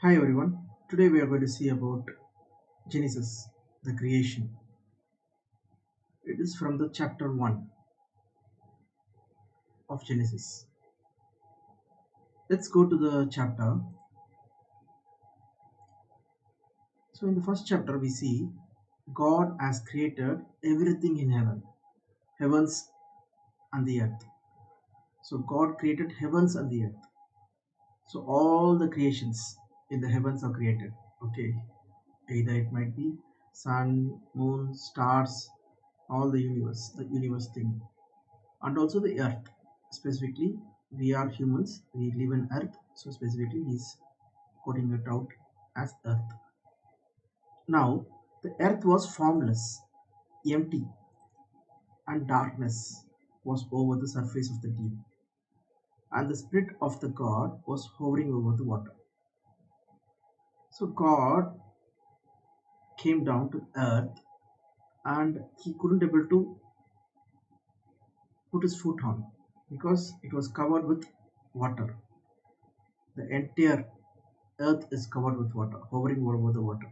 Hi everyone. Today we are going to see about Genesis, the creation. It is from the chapter 1 of Genesis. Let's go to the chapter. So in the first chapter we see God has created everything in heaven, heavens and the earth. So God created heavens and the earth. So all the creations in the heavens are created. Okay. Either it might be sun, moon, stars, all the universe thing, and also the earth. Specifically, we are humans, we live in earth, so specifically he's putting it out as earth. Now the earth was formless, empty, and darkness was over the surface of the deep, and the spirit of the God was hovering over the water. So God came down to earth, and he couldn't able to put his foot on because it was covered with water. The entire earth is covered with water, hovering over the water.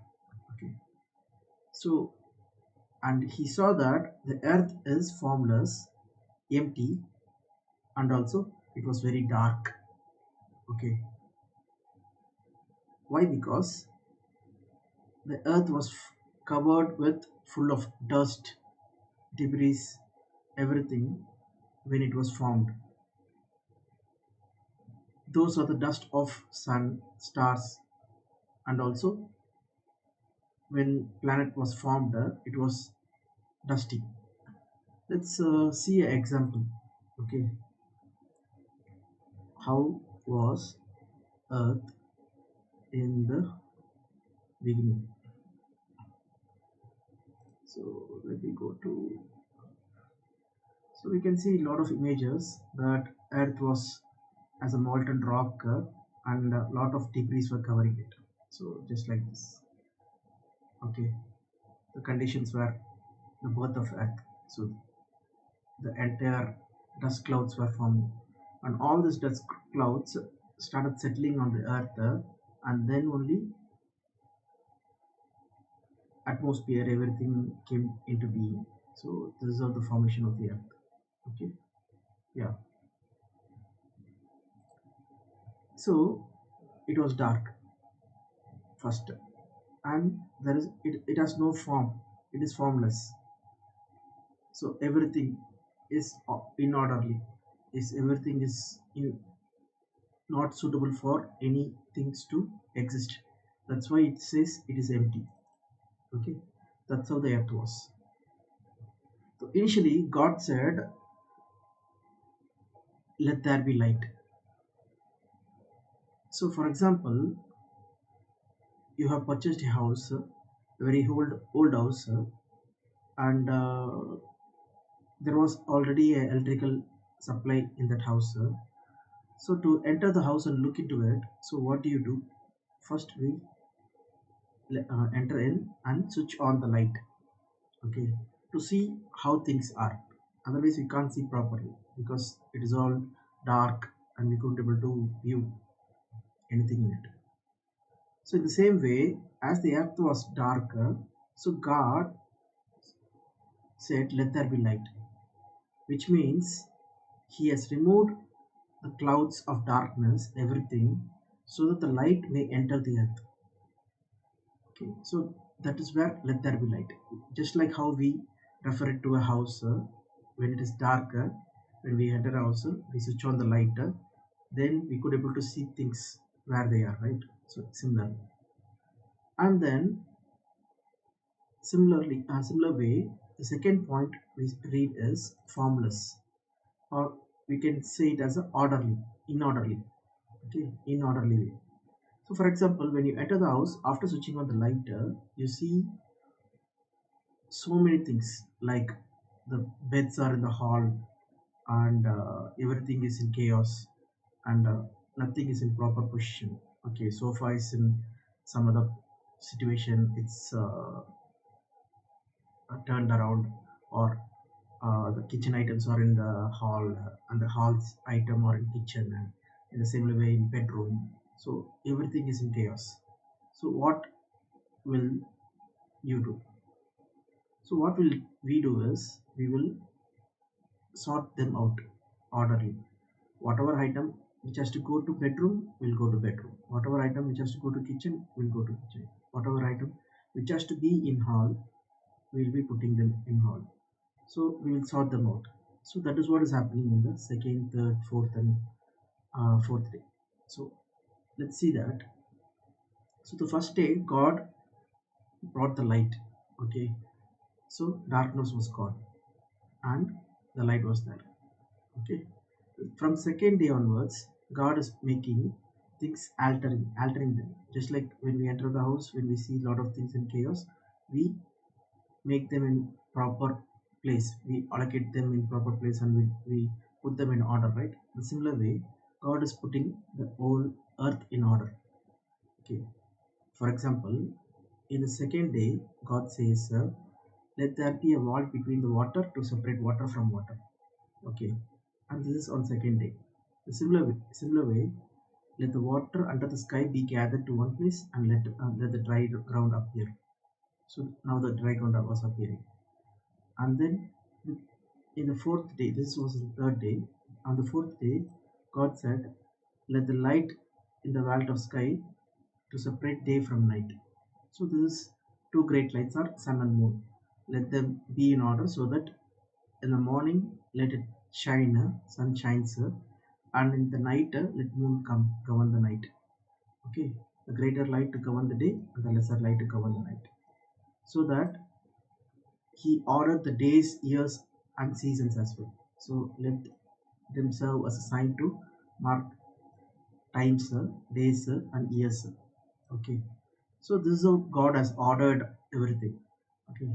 Okay. So, and he saw that the earth is formless, empty, and also it was very dark. Okay. Why? Because the earth was covered with full of dust, debris, everything when it was formed. Those are the dust of sun, stars, and also when planet was formed, it was dusty. Let's see an example. Okay, how was Earth in the beginning? So let me go to. So we can see a lot of images that Earth was as a molten rock and a lot of debris were covering it. So just like this. Okay, the conditions were the birth of Earth. So the entire dust clouds were formed, and all these dust clouds started settling on the Earth, and then only atmosphere, everything came into being. So this is how the formation of the earth. Okay, yeah. So it was dark first, and it has no form. It is formless. So everything is inorderly. Is everything is not suitable for any things to exist. That's why it says it is empty. Okay, that's how the earth was. So initially, God said, "Let there be light." So, for example, you have purchased a house, a very old house, and there was already a electrical supply in that house. So to enter the house and look into it, so what do? First we enter in and switch on the light. Okay, to see how things are. Otherwise we can't see properly because it is all dark and we couldn't able to view anything in it. So in the same way, as the earth was darker, so God said, "Let there be light," which means He has removed the clouds of darkness, everything, so that the light may enter the earth. Okay, so that is where "let there be light." Just like how we refer it to a house, when it is darker, when we enter a house, we switch on the light, then we could able to see things where they are, right? So similar. And then similar way, the second point we read is formless, or we can say it as a orderly, inorderly. Okay, inorderly way. So, for example, when you enter the house after switching on the lighter, you see so many things like the beds are in the hall, and everything is in chaos, and nothing is in proper position. Okay, sofa is in some other situation. It's turned around, or the kitchen items are in the hall, and the hall's item are in kitchen, and in the same way in bedroom. So everything is in chaos. So what will you do? So what will we do is we will sort them out orderly. Whatever item which has to go to bedroom will go to bedroom. Whatever item which has to go to kitchen will go to kitchen. Whatever item which has to be in hall, we will be putting them in hall. So we will sort them out. So that is what is happening in the second, third, fourth, and fourth day. So let's see that. So the first day, God brought the light. Okay, so darkness was gone and the light was there. Okay, from second day onwards, God is making things altering them. Just like when we enter the house, when we see a lot of things in chaos, we make them in proper place. We allocate them in proper place and we put them in order, right? In similar way, God is putting the whole earth in order. Okay. For example, in the second day, God says, "Let there be a wall between the water to separate water from water." Okay, and this is on second day. The similar way, let the water under the sky be gathered to one place and let the dry ground appear. So now the dry ground was appearing. And then in the fourth day, this was the third day. On the fourth day, God said, "Let the light in the vault of sky to separate day from night." So these two great lights are sun and moon. Let them be in order so that in the morning let it shine, sun shines, and in the night let moon come govern the night. Okay, the greater light to govern the day and the lesser light to govern the night. So that he ordered the days, years, and seasons as well. So let them serve as a sign to mark times, days, and years. Okay. So this is how God has ordered everything. Okay.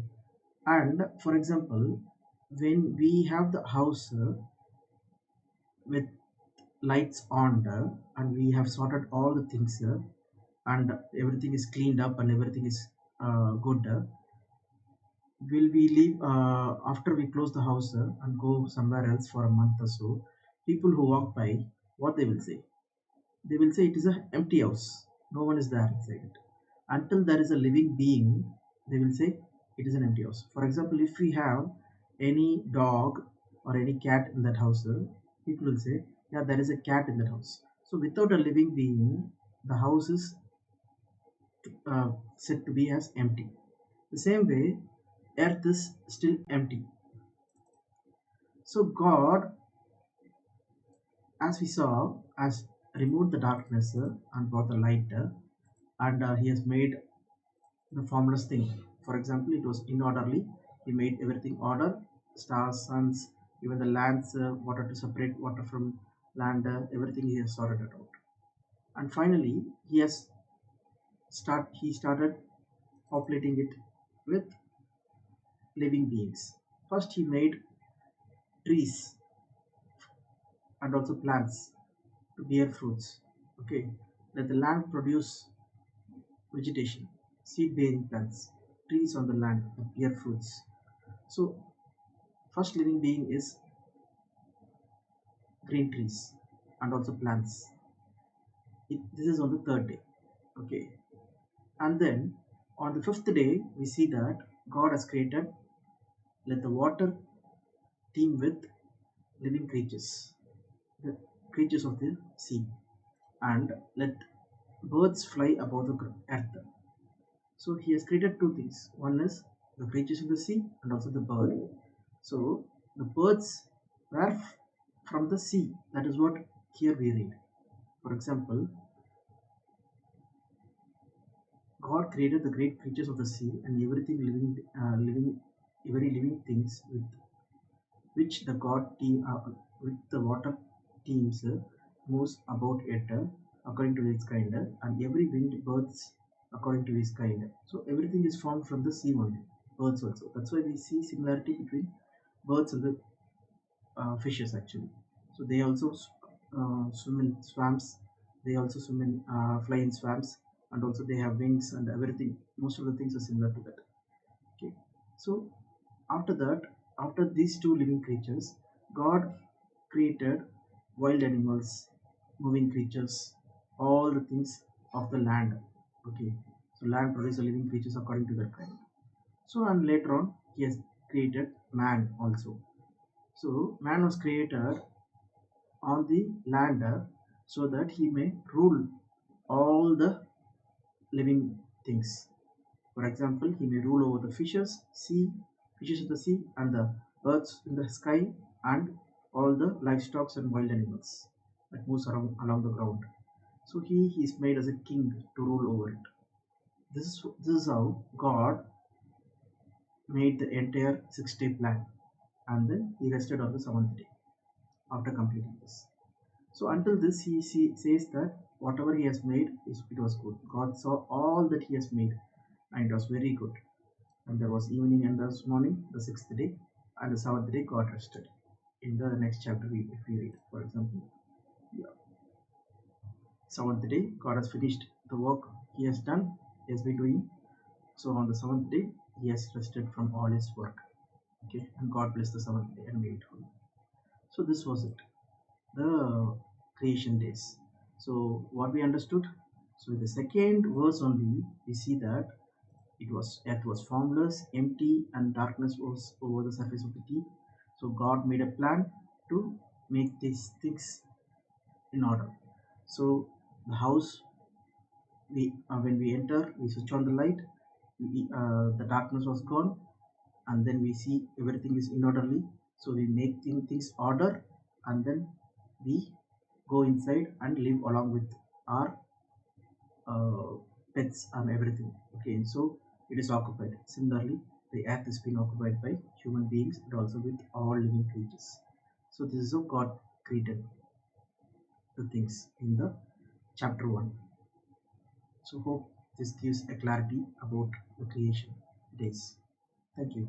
And for example, when we have the house with lights on and we have sorted all the things and everything is cleaned up and everything is good, will we leave after we close the house and go somewhere else for a month or so? People who walk by, what they will say? They will say it is an empty house, no one is there inside it. Until there is a living being, they will say it is an empty house. For example, if we have any dog or any cat in that house, people will say, yeah, there is a cat in that house. So without a living being, the house is said to be as empty. The same way, earth is still empty. So God, as we saw, has removed the darkness and brought the light, and he has made the formless thing. For example, it was inorderly. He made everything order, stars, suns, even the lands, water to separate water from land, everything he has sorted it out. And finally, he started populating it with living beings. First, he made trees and also plants to bear fruits. Okay, let the land produce vegetation, seed bearing plants, trees on the land that bear fruits. So, first living being is green trees and also plants. This is on the third day. Okay, and then on the fifth day, we see that God has created, let the water teem with living creatures, the creatures of the sea, and let birds fly above the earth. So he has created two things. One is the creatures of the sea and also the bird. So the birds were from the sea. That is what here we read. For example, God created the great creatures of the sea and everything every living things with which the with the water teams moves about it according to its kind, and every winged birds according to its kind. So everything is formed from the sea only. Birds also. That's why we see similarity between birds and the fishes actually. So they also swim in swamps. They also fly in swamps, and also they have wings and everything. Most of the things are similar to that. Okay. So after that, after these two living creatures, God created wild animals, moving creatures. all the things of the land. Okay, so land produces living creatures according to that kind. So and later on he has created man also. So man was created on the land so that he may rule all the living things. For example, he may rule over the fishes in the sea, and the birds in the sky, and all the livestock and wild animals that moves around along the ground. So he is made as a king to rule over it. This is how God made the entire 6-day plan, and then he rested on the seventh day after completing this. So until this, he says that whatever he has made it was good. God saw all that he has made, and it was very good. And there was evening and this morning, the sixth day, and the seventh day God rested. In the next chapter, if we read, for example, yeah, seventh day God has finished the work he has done, he has been doing. So on the seventh day, he has rested from all his work. Okay, and God blessed the seventh day and made it holy. So this was it, the creation days. So what we understood. So in the second verse only, we see that earth was formless, empty, and darkness was over the surface of the deep. So God made a plan to make these things in order. So the house, we when we enter, we switch on the light. The darkness was gone, and then we see everything is in orderly. So we make things order, and then we go inside and live along with our uh, pets and everything. Okay, so it is occupied. Similarly, the earth is being occupied by human beings and also with all living creatures. So this is how God created the things in the chapter 1. So hope this gives a clarity about the creation days. Thank you.